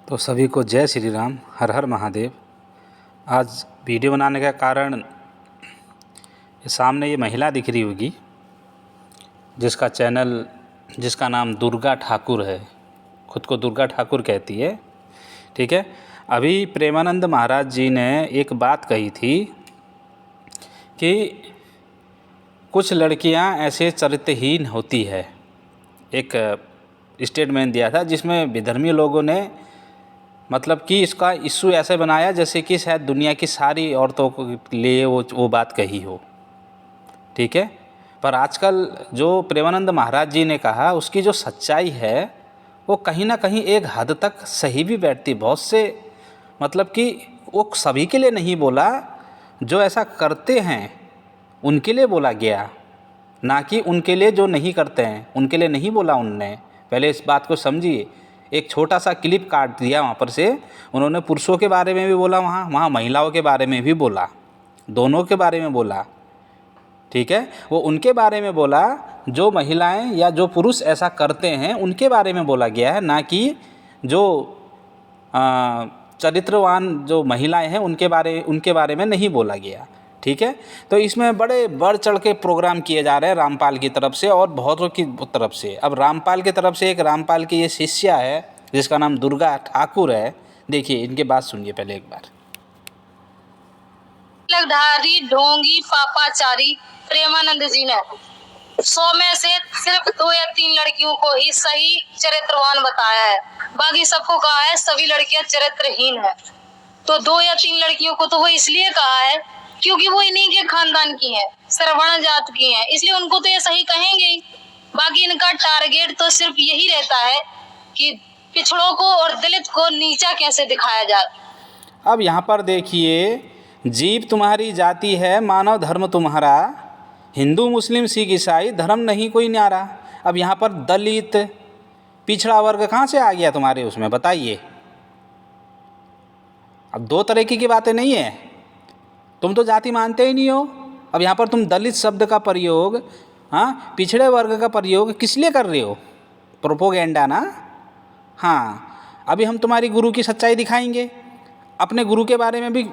तो सभी को जय श्री राम, हर हर महादेव। आज वीडियो बनाने का कारण, ये सामने ये महिला दिख रही होगी जिसका नाम दुर्गा ठाकुर है, खुद को दुर्गा ठाकुर कहती है। ठीक है। अभी प्रेमानंद महाराज जी ने एक बात कही थी कि कुछ लड़कियां ऐसे चरित्रहीन होती है। एक स्टेटमेंट दिया था जिसमें विधर्मी लोगों ने मतलब कि इसका इशू ऐसे बनाया जैसे कि शायद दुनिया की सारी औरतों के लिए वो बात कही हो। ठीक है। पर आजकल जो प्रेमानंद महाराज जी ने कहा उसकी जो सच्चाई है वो कहीं ना कहीं एक हद तक सही भी बैठती। बहुत से मतलब कि वो सभी के लिए नहीं बोला, जो ऐसा करते हैं उनके लिए बोला गया, ना कि उनके लिए जो नहीं करते हैं उनके लिए नहीं बोला उनने। पहले इस बात को समझिए। एक छोटा सा क्लिप काट दिया वहाँ पर से, उन्होंने पुरुषों के बारे में भी बोला, वहाँ महिलाओं के बारे में भी बोला, दोनों के बारे में बोला। ठीक है। वो उनके बारे में बोला जो महिलाएं या जो पुरुष ऐसा करते हैं उनके बारे में बोला गया है, ना कि जो चरित्रवान जो महिलाएं हैं उनके बारे में नहीं बोला गया। ठीक है। तो इसमें बड़े बढ़ चढ़ के प्रोग्राम किए जा रहे हैं रामपाल की तरफ से और बहुतों की तरफ से। अब रामपाल की तरफ से एक रामपाल की ये शिष्या है जिसका नाम दुर्गा ठाकुर है। देखिए इनकी बात सुनिए पहले एक बार। लगधारी ढोंगी पापाचारी प्रेमानंद जी ने 100 में से सिर्फ 2 या 3 लड़कियों को ही सही चरित्रवान बताया है। बाकी सबको कहा है सभी लड़कियां चरित्रहीन है। तो 2 या 3 लड़कियों को तो वो इसलिए कहा है क्योंकि वो इन्हीं के खानदान की हैं, श्रवण जात की हैं, इसलिए उनको तो ये सही कहेंगे ही। बाकी इनका टारगेट तो सिर्फ यही रहता है कि पिछड़ों को और दलित को नीचा कैसे दिखाया जाए। अब यहाँ पर देखिए, जीव तुम्हारी जाति है, मानव धर्म तुम्हारा, हिंदू मुस्लिम सिख ईसाई धर्म नहीं कोई न्यारा। अब यहाँ पर दलित पिछड़ा वर्ग कहाँ से आ गया तुम्हारे उसमें, बताइए। अब 2 तरीके की बातें नहीं है, तुम तो जाति मानते ही नहीं हो। अब यहाँ पर तुम दलित शब्द का प्रयोग, हाँ, पिछड़े वर्ग का प्रयोग किस लिए कर रहे हो? प्रोपोगेंडा ना। हाँ, अभी हम तुम्हारी गुरु की सच्चाई दिखाएंगे। अपने गुरु के बारे में भी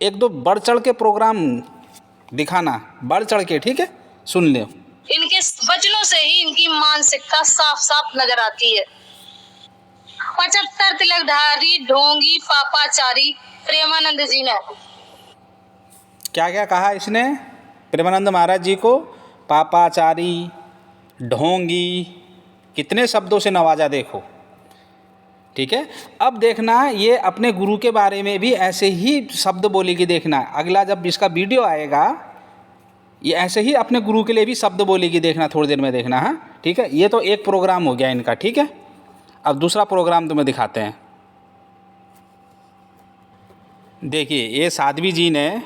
1-2 बढ़ चढ़ के प्रोग्राम दिखाना, बढ़ चढ़ के। ठीक है, सुन लो। इनके वचनों से ही इनकी मानसिकता साफ साफ नजर आती है। 75 तिलकधारी ढोंगी पापाचारी प्रेमानंद जी ने क्या क्या कहा इसने? प्रेमानंद महाराज जी को पापाचारी, ढोंगी, कितने शब्दों से नवाजा देखो। ठीक है। अब देखना ये अपने गुरु के बारे में भी ऐसे ही शब्द बोलेगी। देखना अगला जब इसका वीडियो आएगा ये ऐसे ही अपने गुरु के लिए भी शब्द बोलेगी, देखना थोड़ी देर में देखना। हाँ ठीक है। ये तो एक प्रोग्राम हो गया इनका। ठीक है। अब दूसरा प्रोग्राम तुम्हें दिखाते हैं। देखिए ये साध्वी जी ने,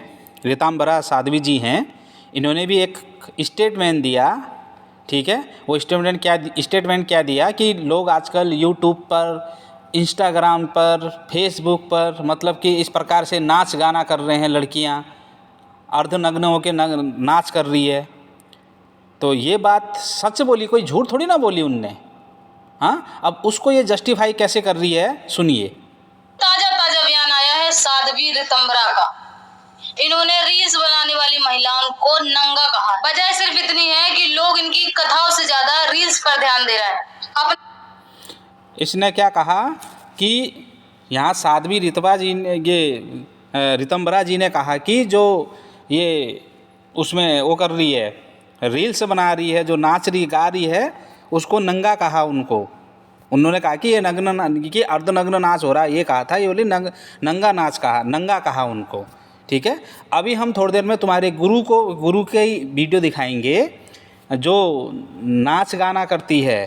ऋतांबरा साध्वी जी हैं, इन्होंने भी एक स्टेटमेंट दिया। ठीक है। वो स्टेटमेंट क्या दिया कि लोग आजकल यूट्यूब पर, इंस्टाग्राम पर, फेसबुक पर मतलब कि इस प्रकार से नाच गाना कर रहे हैं, लड़कियां अर्धनग्न होकर नाच कर रही है। तो ये बात सच बोली, कोई झूठ थोड़ी ना बोली उनने। हाँ, अब उसको ये जस्टिफाई कैसे कर रही है सुनिए। ताजा बयान आया है साध्वी ऋतंबरा का। इन्होंने रील्स बनाने वाली महिलाओं को नंगा कहा। वजह सिर्फ इतनी है कि लोग इनकी कथाओं से ज्यादा रील्स पर ध्यान दे रहे हैं। इसने क्या कहा कि यहाँ साध्वी ऋतंबरा जी ने कहा कि जो ये उसमें वो कर रही है, रील्स बना रही है, जो नाच रही गा रही है, उसको नंगा कहा उनको। उन्होंने कहा कि ये कि अर्धनग्न नाच हो रहा है, ये कहा था। ये बोली नंगा नाच कहा, नंगा कहा उनको। ठीक है। अभी हम थोड़ी देर में तुम्हारे गुरु के वीडियो दिखाएंगे जो नाच गाना करती है।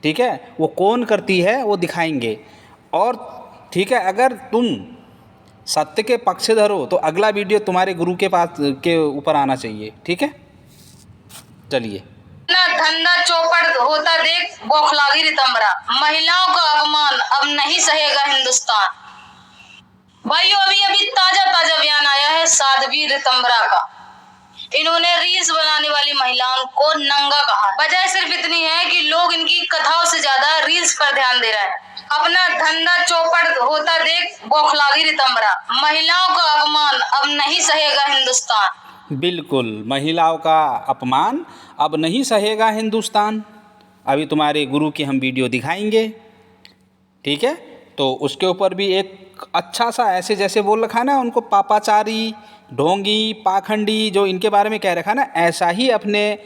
ठीक है। वो कौन करती है वो दिखाएंगे। और ठीक है, अगर तुम सत्य के पक्षधर हो तो अगला वीडियो तुम्हारे गुरु के पास के ऊपर आना चाहिए। ठीक है, चलिए। धंधा चौपट होता देख बौखलागी ऋतंबरा, महिलाओं का अपमान अब नहीं सहेगा हिंदुस्तान। भाइयों अभी ताजा बयान आया है साध्वी ऋतंबरा का। इन्होंने रील्स बनाने वाली महिलाओं को नंगा कहा। वजह सिर्फ इतनी है कि लोग इनकी कथाओं से ज्यादा रील्स पर ध्यान दे रहे हैं। अपना धंधा चौपट होता देख बौखला गई रितंबरा। महिलाओं का अपमान अब नहीं सहेगा हिंदुस्तान। बिल्कुल, महिलाओं का अपमान अब नहीं सहेगा हिंदुस्तान। अभी तुम्हारे गुरु की हम वीडियो दिखाएंगे, ठीक है। तो उसके ऊपर भी एक अच्छा सा ऐसे जैसे बोल रखा है ना उनको पापाचारी, ढोंगी, पाखंडी, जो इनके बारे में कह रखा है ना, ऐसा ही अपने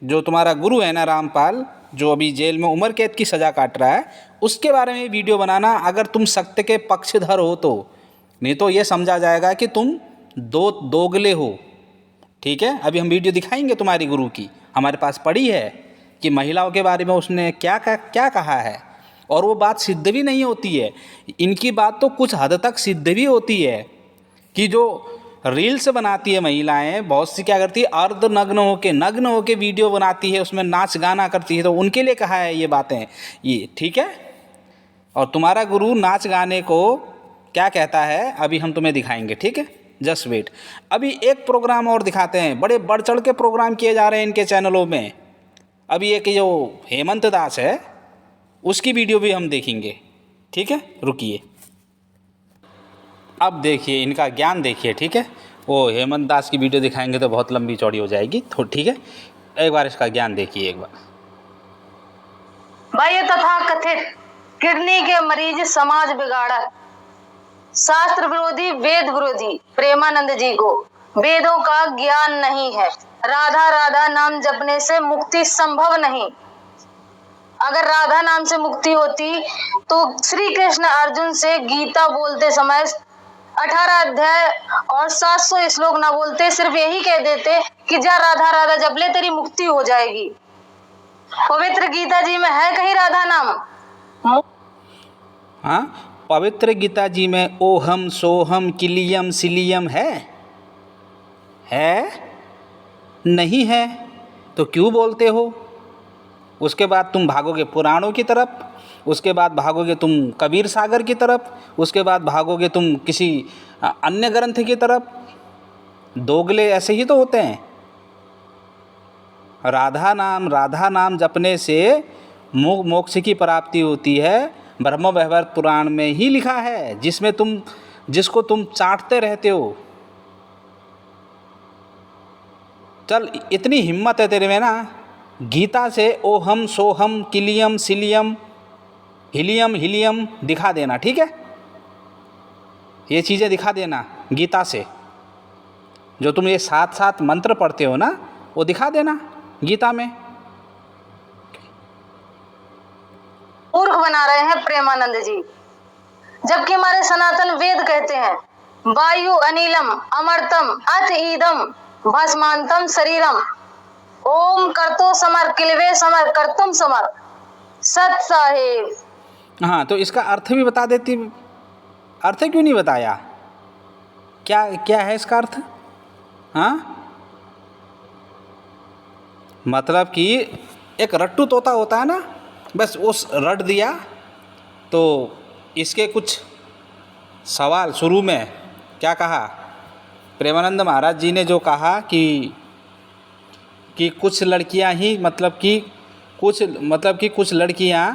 जो तुम्हारा गुरु है ना रामपाल, जो अभी जेल में उम्र कैद की सज़ा काट रहा है, उसके बारे में वीडियो बनाना अगर तुम सत्य के पक्षधर हो तो। नहीं तो ये समझा जाएगा कि तुम दोगले हो, ठीक है। अभी हम वीडियो दिखाएंगे तुम्हारी गुरु की, हमारे पास पड़ी है कि महिलाओं के बारे में उसने क्या कहा है, और वो बात सिद्ध भी नहीं होती है। इनकी बात तो कुछ हद तक सिद्ध भी होती है कि जो रील्स बनाती है महिलाएं, बहुत सी क्या करती है, अर्ध नग्न होके वीडियो बनाती है, उसमें नाच गाना करती है, तो उनके लिए कहा है ये बातें, ये ठीक है। और तुम्हारा गुरु नाच गाने को क्या कहता है अभी हम तुम्हें दिखाएंगे, ठीक है। जस्ट वेट, अभी एक प्रोग्राम और दिखाते हैं। बड़े बढ़ चढ़ के प्रोग्राम किए जा रहे हैं इनके चैनलों में। अभी एक जो हेमंत दास है उसकी वीडियो भी हम देखेंगे, ठीक है। रुकिए, अब देखिए इनका ज्ञान देखिए, ठीक है। वो हेमंत दास की वीडियो दिखाएंगे तो बहुत लंबी चौड़ी हो जाएगी, तो ठीक है, एक बार इसका ज्ञान देखिए एक बार। भाई तथा कथित किडनी के मरीज समाज बिगाड़ा, शास्त्र विरोधी वेद विरोधी प्रेमानंद जी को वेदों का ज्ञान नहीं है। राधा राधा नाम जपने से मुक्ति संभव नहीं। अगर राधा नाम से मुक्ति होती तो श्री कृष्ण अर्जुन से गीता बोलते समय 18 अध्याय और 700 श्लोक ना बोलते, सिर्फ यही कह देते कि जा राधा राधा जप ले तेरी मुक्ति हो जाएगी। पवित्र गीता जी में है कहीं राधा नाम? हाँ, पवित्र गीता जी में ओहम सोहम किलियम सिलियम है नहीं है, तो क्यों बोलते हो? उसके बाद तुम भागोगे पुराणों की तरफ, उसके बाद भागोगे तुम कबीर सागर की तरफ, उसके बाद भागोगे तुम किसी अन्य ग्रंथ की तरफ। दोगले ऐसे ही तो होते हैं। राधा नाम जपने से मोक्ष की प्राप्ति होती है, ब्रह्म वैवर्त पुराण में ही लिखा है, जिसको तुम चाटते रहते हो। चल, इतनी हिम्मत है तेरे में ना, गीता से ओहम सोहम किलियम सिलियम हिलियम दिखा देना, ठीक है। ये चीज़ें दिखा देना गीता से, जो तुम ये 7 मंत्र पढ़ते हो ना, वो दिखा देना गीता में। मूर्ख बना रहे हैं प्रेमानंद जी, जबकि हमारे सनातन वेद कहते हैं वायु अनिलम अमर्तम अथ ईदम भस्मांतम शरीरम ओम करतो समर किलवे समर करतुम समर। सत साहेब, हाँ, तो इसका अर्थ भी बता देती। अर्थ क्यों नहीं बताया? क्या है इसका अर्थ? हाँ, मतलब कि एक रट्टू तोता होता है ना, बस उस रट दिया। तो इसके कुछ सवाल शुरू में क्या कहा प्रेमानंद महाराज जी ने, जो कहा कि कुछ लड़कियां ही कुछ लड़कियां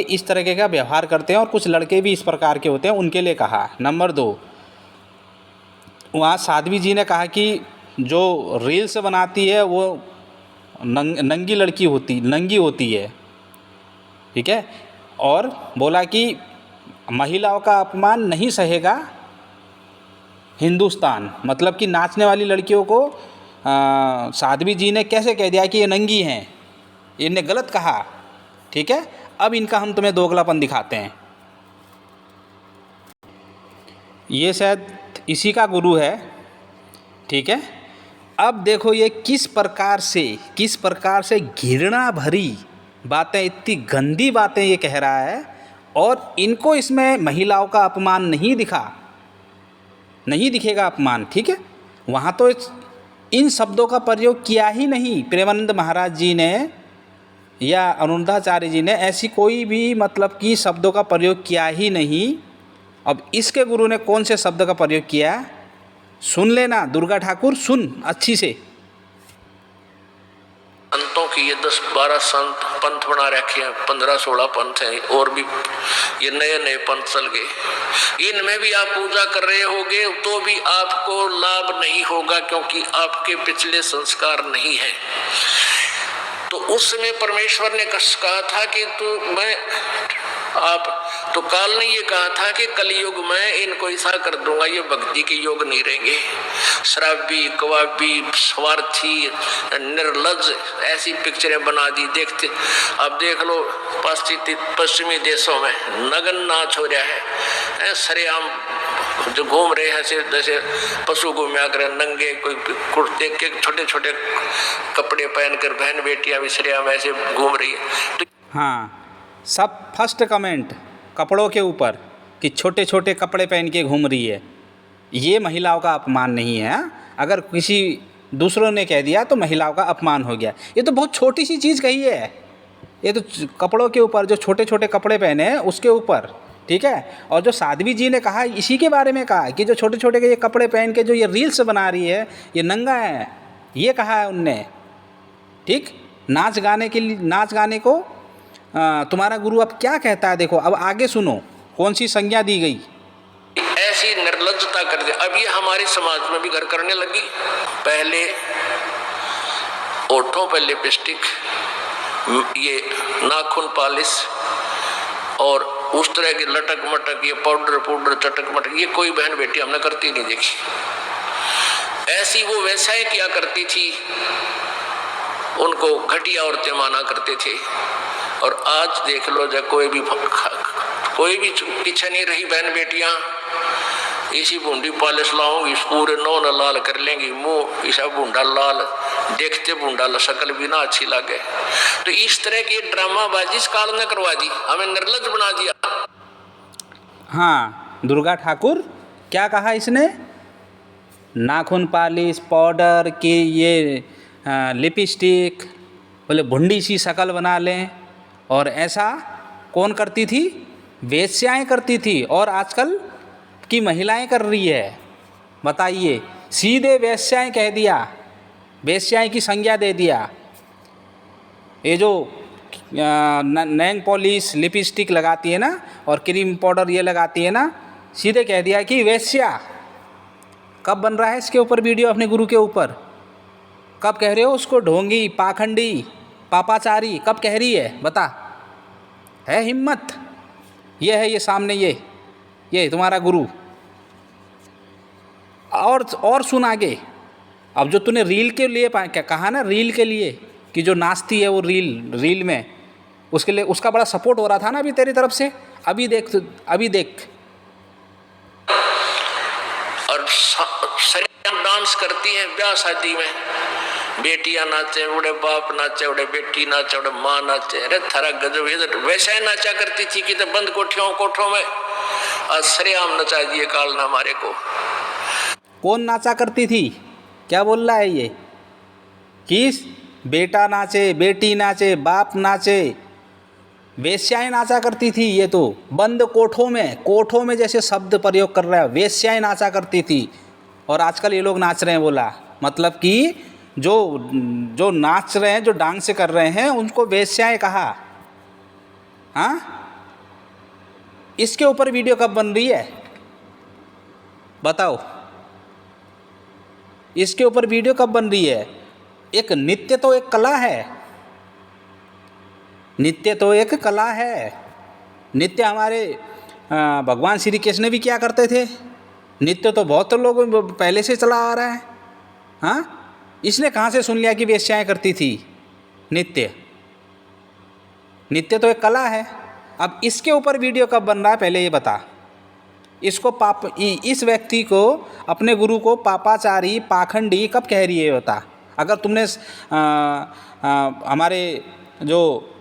इस तरह का व्यवहार करते हैं और कुछ लड़के भी इस प्रकार के होते हैं, उनके लिए कहा। नंबर 2, वहाँ साध्वी जी ने कहा कि जो रील्स बनाती है वो नंगी होती है, ठीक है। और बोला कि महिलाओं का अपमान नहीं सहेगा हिंदुस्तान, मतलब कि नाचने वाली लड़कियों को साध्वी जी ने कैसे कह दिया कि ये नंगी हैं, इनने गलत कहा, ठीक है। अब इनका हम तुम्हें दोगलापन दिखाते हैं। ये शायद इसी का गुरु है, ठीक है। अब देखो ये किस प्रकार से घृणा भरी बातें, इतनी गंदी बातें ये कह रहा है, और इनको इसमें महिलाओं का अपमान नहीं दिखेगा अपमान, ठीक है। वहाँ तो इन शब्दों का प्रयोग किया ही नहीं प्रेमानंद महाराज जी ने या अरुणधाचार्य जी ने, ऐसी कोई भी मतलब कि शब्दों का प्रयोग किया ही नहीं। अब इसके गुरु ने कौन से शब्द का प्रयोग किया, सुन लेना दुर्गा ठाकुर, सुन अच्छी से। संतों की ये 10-12 संत पंथ बना रखे हैं, 15-16 पंथ हैं, और भी ये नए नए पंथ चल गए। इनमें भी आप पूजा कर रहे होगे तो भी आपको लाभ नहीं होगा, क्योंकि आपके पिछले संस्कार नहीं है। तो उस समय परमेश्वर ने कहा था कि तो काल ने ये कहा था कि कलयुग में इनको ऐसा कर दूंगा, ये भक्ति के योग नहीं रहेंगे। शराबी, कवाबी, स्वार्थी, निर्लज, ऐसी पिक्चरें बना दी। देखते अब देख लो पश्चिमी देशों में नग्न नाच हो रहा है, सरेआम जो घूम रहे हैं जैसे पशु घूमया करे नंगे, कोई कुर्ते के छोटे छोटे कपड़े पहनकर बहन बेटियां भी सरेआम ऐसे घूम रही है। तो हाँ, सब फर्स्ट कमेंट कपड़ों के ऊपर कि छोटे छोटे कपड़े पहन के घूम रही है, ये महिलाओं का अपमान नहीं है। अगर किसी दूसरों ने कह दिया तो महिलाओं का अपमान हो गया। ये तो बहुत छोटी सी चीज़ कही है, ये तो कपड़ों के ऊपर, जो छोटे छोटे कपड़े पहने हैं उसके ऊपर, ठीक है। और जो साध्वी जी ने कहा इसी के बारे में कहा कि जो छोटे छोटे के ये कपड़े पहन के जो ये रील्स बना रही है, ये नंगा है, ये कहा है उनने, ठीक। नाच गाने को तुम्हारा गुरु अब क्या कहता है, देखो अब आगे सुनो कौन सी संज्ञा दी गई। ऐसी निर्लज्जता कर दे। अब ये हमारे समाज में भी घर करने लगी। पहले ओठों पर लिपस्टिक, ये नाखून पॉलिश और उस तरह के लटक मटक, ये पाउडर चटक मटक, ये कोई बहन बेटी हमने करती नहीं देखी। ऐसी वो वैसा ही किया करती थी, उनको घटिया औरतें माना करते थे। और आज देख लो, जब कोई भी पीछे नहीं रही बहन बेटियां, इसी बूंदी पॉलिश लाऊंगी, पूरे नौन लाल कर लेंगी, मुंह ऐसा बूंदा लाल, देखते बूंदा शक्ल भी ना अच्छी लगे। तो इस तरह की ड्रामाबाजी इस काल ने करवा दी, हमें निर्लज्ज बना दिया। हाँ, दुर्गा ठाकुर क्या कहा इसने, नाखून पॉलिश, पाउडर की ये लिपस्टिक, बोले भुंडी सी शक्ल बना लें। और ऐसा कौन करती थी, वेश्याएं करती थी, और आजकल की महिलाएं कर रही है। बताइए, सीधे वेश्याएं कह दिया, वेश्याएं की संज्ञा दे दिया। ये जो नैंग पॉलिश, लिपस्टिक लगाती है ना, और क्रीम पाउडर ये लगाती है ना, सीधे कह दिया कि वेश्या। कब बन रहा है इसके ऊपर वीडियो अपने गुरु के ऊपर, कब कह रहे हो उसको ढोंगी, पाखंडी, पापाचारी, कब कह रही है बता। है हिम्मत, ये है ये सामने, ये तुम्हारा गुरु। और सुन आगे। अब जो तूने रील के लिए क्या कहा ना, रील के लिए कि जो नाचती है वो रील में, उसके लिए उसका बड़ा सपोर्ट हो रहा था ना अभी तेरी तरफ से। अभी देख और सरेआम डांस करती हैं ब्याह शादी में, बेटियां नाचे, उड़े बाप नाचे, उड़े बेटी नाचे, उड़े माँ नाचे। अरे थारा गजब, ये तो वैसा ही नाचा करती थी कि तो बंद कोठों में, और सरेआम नचा दिए काल ने हमारे को। कौन नाचा करती थी, क्या बोल रहा है ये, किस बेटा नाचे, बेटी नाचे, बाप नाचे, वेश्याएं नाचा करती थी। ये तो बंद कोठों में जैसे शब्द प्रयोग कर रहा है, वेश्याएं नाचा करती थी। और आजकल ये लोग नाच रहे हैं, बोला मतलब कि जो नाच रहे हैं, जो डांस कर रहे हैं, उनको वेश्याएं कहा। हाँ, इसके ऊपर वीडियो कब बन रही है बताओ, इसके ऊपर वीडियो कब बन रही है। एक नृत्य तो एक कला है, नृत्य तो एक कला है। नृत्य हमारे भगवान श्री कृष्ण भी क्या करते थे, नृत्य तो बहुत लोग पहले से चला आ रहा है। हाँ, इसने कहाँ से सुन लिया कि वेश्याएं करती थी नृत्य तो एक कला है। अब इसके ऊपर वीडियो कब बन रहा है पहले ये बता। इसको इस व्यक्ति को, अपने गुरु को पापाचारी, पाखंडी कब कह रही है बता। अगर तुमने हमारे जो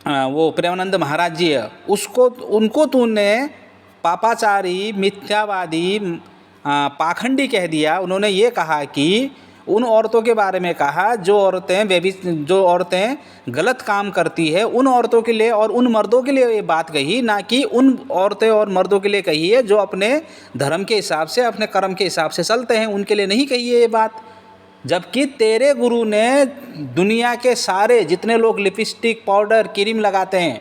वो प्रेमानंद महाराज जी है, उनको तूने पापाचारी, मिथ्यावादी, पाखंडी कह दिया। उन्होंने ये कहा कि उन औरतों के बारे में कहा जो औरतें गलत काम करती है, उन औरतों के लिए और उन मर्दों के लिए ये बात कही, ना कि उन औरतें और मर्दों के लिए कही है जो अपने धर्म के हिसाब से, अपने कर्म के हिसाब से चलते हैं, उनके लिए नहीं कही है ये बात। जबकि तेरे गुरु ने दुनिया के सारे जितने लोग लिपस्टिक, पाउडर, क्रीम लगाते हैं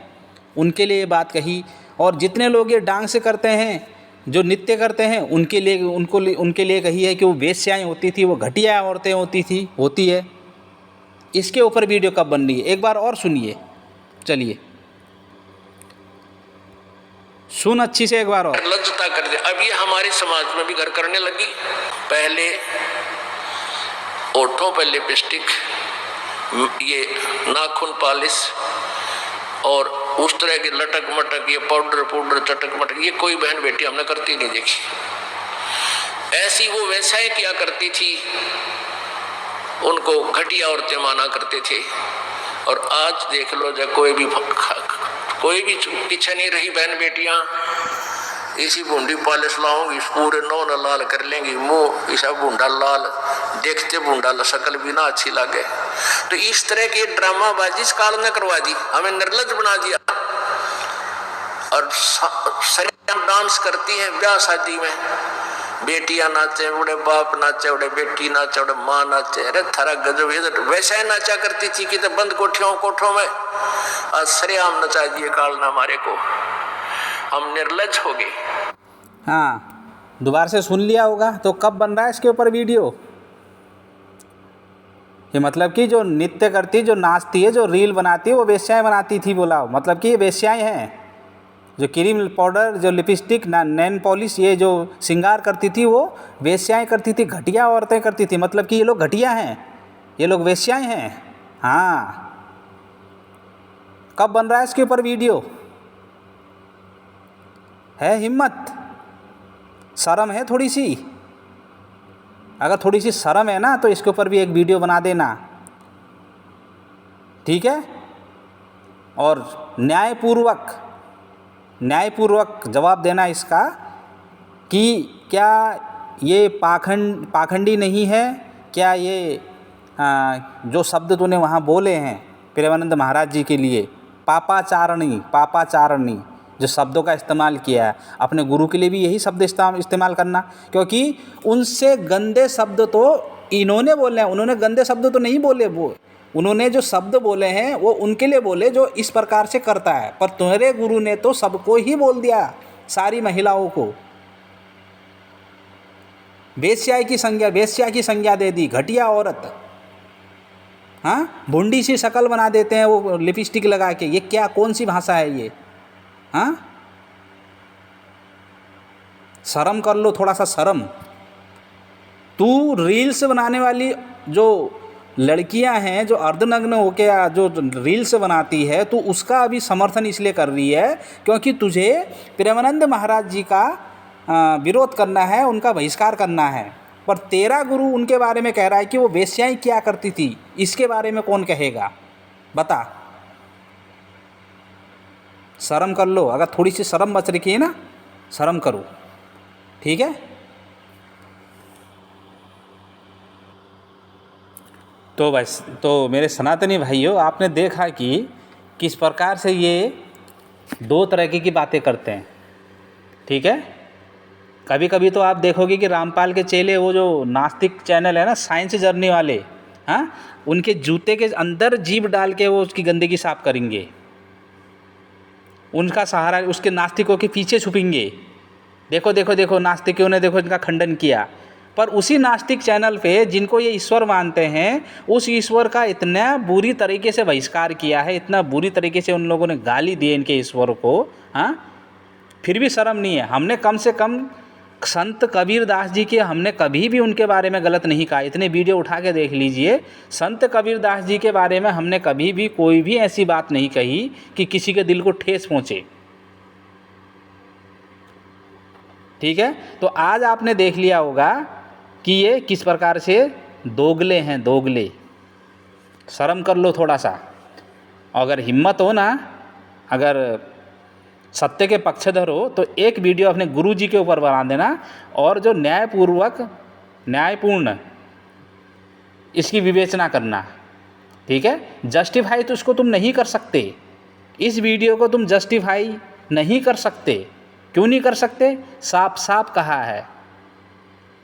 उनके लिए ये बात कही, और जितने लोग ये डांस करते हैं, जो नृत्य करते हैं, उनके लिए कही है कि वो वेश्याएं होती थी, वो घटिया औरतें होती है। इसके ऊपर वीडियो कब बन रही है, एक बार और सुनिए। चलिए सुन अच्छी से एक बार और। लज्जता कर दे। अब ये हमारे समाज में भी घर करने लगी। पहले ओठों पर लिपस्टिक, ये नाखून पॉलिश और उस तरह के लटक मटक, ये पाउडर चटक मटक, ये कोई बहन बेटी हमने करती नहीं देखी। ऐसी वो वैसा ही किया करती थी, उनको घटिया औरतें माना करते थे। और आज देख लो, जब कोई भी पीछे नहीं रही बहन बेटियां, इसी बूंदी पॉलिश लाऊंगी, पूरे नौन लाल कर लेंगी, मुंह ऐसा बूंदा लाल, देखते बूंदा शक्ल भी ना अच्छी लगे। तो इस तरह की ड्रामाबाजी इस काल ने करवा दी, हमें निर्लज बना दिया। और सरेआम डांस करती है ब्याह शादी में, बेटियां नाचे, उड़े बाप नाचे, उड़े बेटी नाचे, उड़े माँ नाचे। अरे थारा गजब, ये तो वैसा ही नाचा करती थी कि तो बंद कोठों में, आज सरेआम नचा दिए काल ने हमारे को, हम निर्लज हो गए। हाँ, दोबारा से सुन लिया होगा। तो कब बन रहा है इसके ऊपर वीडियो? ये मतलब कि जो नृत्य करती, जो नाचती है, जो रील बनाती है, वो वेश्याएं बनाती थी, बोला मतलब कि ये वेश्याएं हैं। जो क्रीम, पाउडर, जो लिपस्टिक, नेल पॉलिश, ये जो श्रृंगार करती थी वो वेश्याएं करती थी, घटिया औरतें करती थी। मतलब कि ये लोग घटिया हैं, ये लोग वेश्याएं हैं। हाँ, कब बन रहा है इसके ऊपर वीडियो? है हिम्मत, शर्म है थोड़ी सी? अगर थोड़ी सी शर्म है ना तो इसके ऊपर भी एक वीडियो बना देना, ठीक है? और न्यायपूर्वक जवाब देना इसका कि क्या ये पाखंडी नहीं है? क्या ये जो शब्द तूने वहाँ बोले हैं प्रेमानंद महाराज जी के लिए, पापाचारणी जो शब्दों का इस्तेमाल किया है, अपने गुरु के लिए भी यही शब्द इस्तेमाल करना, क्योंकि उनसे गंदे शब्द तो इन्होंने बोले हैं, उन्होंने गंदे शब्द तो नहीं बोले। वो उन्होंने जो शब्द बोले हैं वो उनके लिए बोले जो इस प्रकार से करता है, पर तुम्हारे गुरु ने तो सबको ही बोल दिया, सारी महिलाओं को वेश्या की संज्ञा दे दी, घटिया औरत। हाँ, भुंडी सी शक्ल बना देते हैं वो लिपस्टिक लगा के। ये क्या, कौन सी भाषा है ये? हाँ, शर्म कर लो, थोड़ा सा शर्म। तू रील्स बनाने वाली जो लड़कियां हैं, जो अर्धनग्न होके जो रील्स बनाती है, तो उसका अभी समर्थन इसलिए कर रही है क्योंकि तुझे प्रेमानंद महाराज जी का विरोध करना है, उनका बहिष्कार करना है। पर तेरा गुरु उनके बारे में कह रहा है कि वो वेश्याएं क्या करती थी, इसके बारे में कौन कहेगा? बता, शर्म कर लो। अगर थोड़ी सी शर्म बच रखी है ना, शर्म करो, ठीक है? तो बस, तो मेरे सनातनी भाइयों, आपने देखा कि किस प्रकार से ये दो तरह की बातें करते हैं, ठीक है? कभी कभी तो आप देखोगे कि रामपाल के चेले, वो जो नास्तिक चैनल है ना, साइंस जर्नी वाले, हाँ, उनके जूते के अंदर जीभ डाल के वो उसकी गंदगी साफ करेंगे, उनका सहारा उसके नास्तिकों के पीछे छुपेंगे। देखो नास्तिकों ने देखो इनका खंडन किया। पर उसी नास्तिक चैनल पे जिनको ये ईश्वर मानते हैं, उस ईश्वर का इतना बुरी तरीके से बहिष्कार किया है, इतना बुरी तरीके से उन लोगों ने गाली दी इनके ईश्वर को, हाँ, फिर भी शर्म नहीं है। हमने कम से कम संत कबीरदास जी के, हमने कभी भी उनके बारे में गलत नहीं कहा। इतने वीडियो उठा के देख लीजिए, संत कबीरदास जी के बारे में हमने कभी भी कोई भी ऐसी बात नहीं कही कि किसी के दिल को ठेस पहुँचे, ठीक है? तो आज आपने देख लिया होगा कि ये किस प्रकार से दोगले हैं, दोगले। शर्म कर लो थोड़ा सा। अगर हिम्मत हो ना, अगर सत्य के पक्षधर हो, तो एक वीडियो अपने गुरु जी के ऊपर बना देना, और जो न्यायपूर्ण इसकी विवेचना करना, ठीक है। जस्टिफाई तो इसको तुम नहीं कर सकते, इस वीडियो को तुम जस्टिफाई नहीं कर सकते। क्यों नहीं कर सकते? साफ साफ कहा है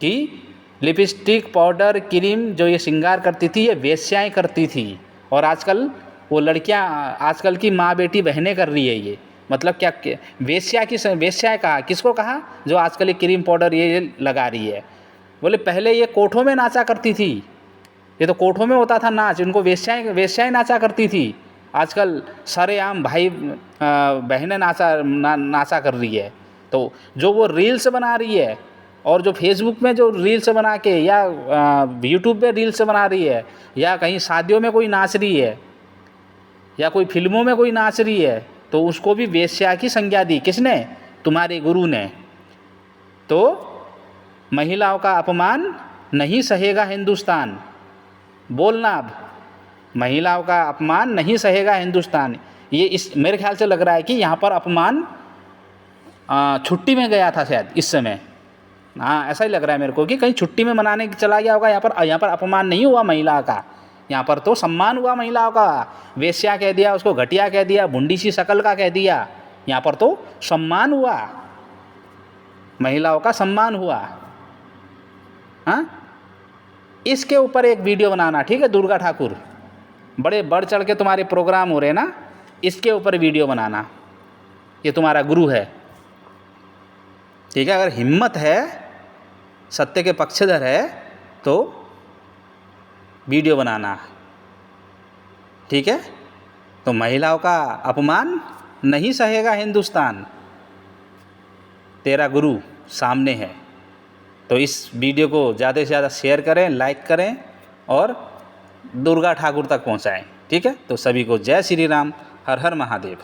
कि लिपस्टिक, पाउडर, क्रीम जो ये श्रृंगार करती थी ये वेश्याएं करती थी, और आजकल वो लड़कियां, आजकल की माँ बेटी बहनें कर रही है ये। मतलब क्या वेश्याएं कहा, किसको कहा? जो आजकल ये क्रीम पाउडर ये लगा रही है। बोले पहले ये कोठों में नाचा करती थी, ये तो कोठों में होता था नाच, इनको वेश्याएं नाचा करती थी। आजकल सरेआम भाई बहनें नाचा कर रही है। तो जो वो रील्स बना रही है, और जो फेसबुक में जो रील्स बना के, या यूट्यूब पे रील्स बना रही है, या कहीं शादियों में कोई नाच रही है, या कोई फिल्मों में कोई नाच रही है, तो उसको भी वेश्या की संज्ञा दी। किसने? तुम्हारे गुरु ने। तो महिलाओं का अपमान नहीं सहेगा हिंदुस्तान। बोलना अब, महिलाओं का अपमान नहीं सहेगा हिंदुस्तान। ये इस मेरे ख्याल से लग रहा है कि यहाँ पर अपमान छुट्टी में गया था शायद इस समय। हाँ, ऐसा ही लग रहा है मेरे को कि कहीं छुट्टी में मनाने चला गया होगा। यहाँ पर अपमान नहीं हुआ महिला का, यहाँ पर तो सम्मान हुआ महिलाओं का। वेश्या कह दिया, उसको घटिया कह दिया, भुंडी सी शकल का कह दिया। यहाँ पर तो सम्मान हुआ, महिलाओं का सम्मान हुआ। हाँ, इसके ऊपर एक वीडियो बनाना, ठीक है दुर्गा ठाकुर। बड़े बढ़ चढ़ के तुम्हारे प्रोग्राम हो रहे हैं ना, इसके ऊपर वीडियो बनाना। ये तुम्हारा गुरु है, ठीक है। अगर हिम्मत है, सत्य के पक्षधर है, तो वीडियो बनाना, ठीक है। तो महिलाओं का अपमान नहीं सहेगा हिंदुस्तान, तेरा गुरु सामने है। तो इस वीडियो को ज़्यादा से ज़्यादा शेयर करें, लाइक करें और दुर्गा ठाकुर तक पहुंचाएं, ठीक है। तो सभी को जय श्री राम, हर हर महादेव।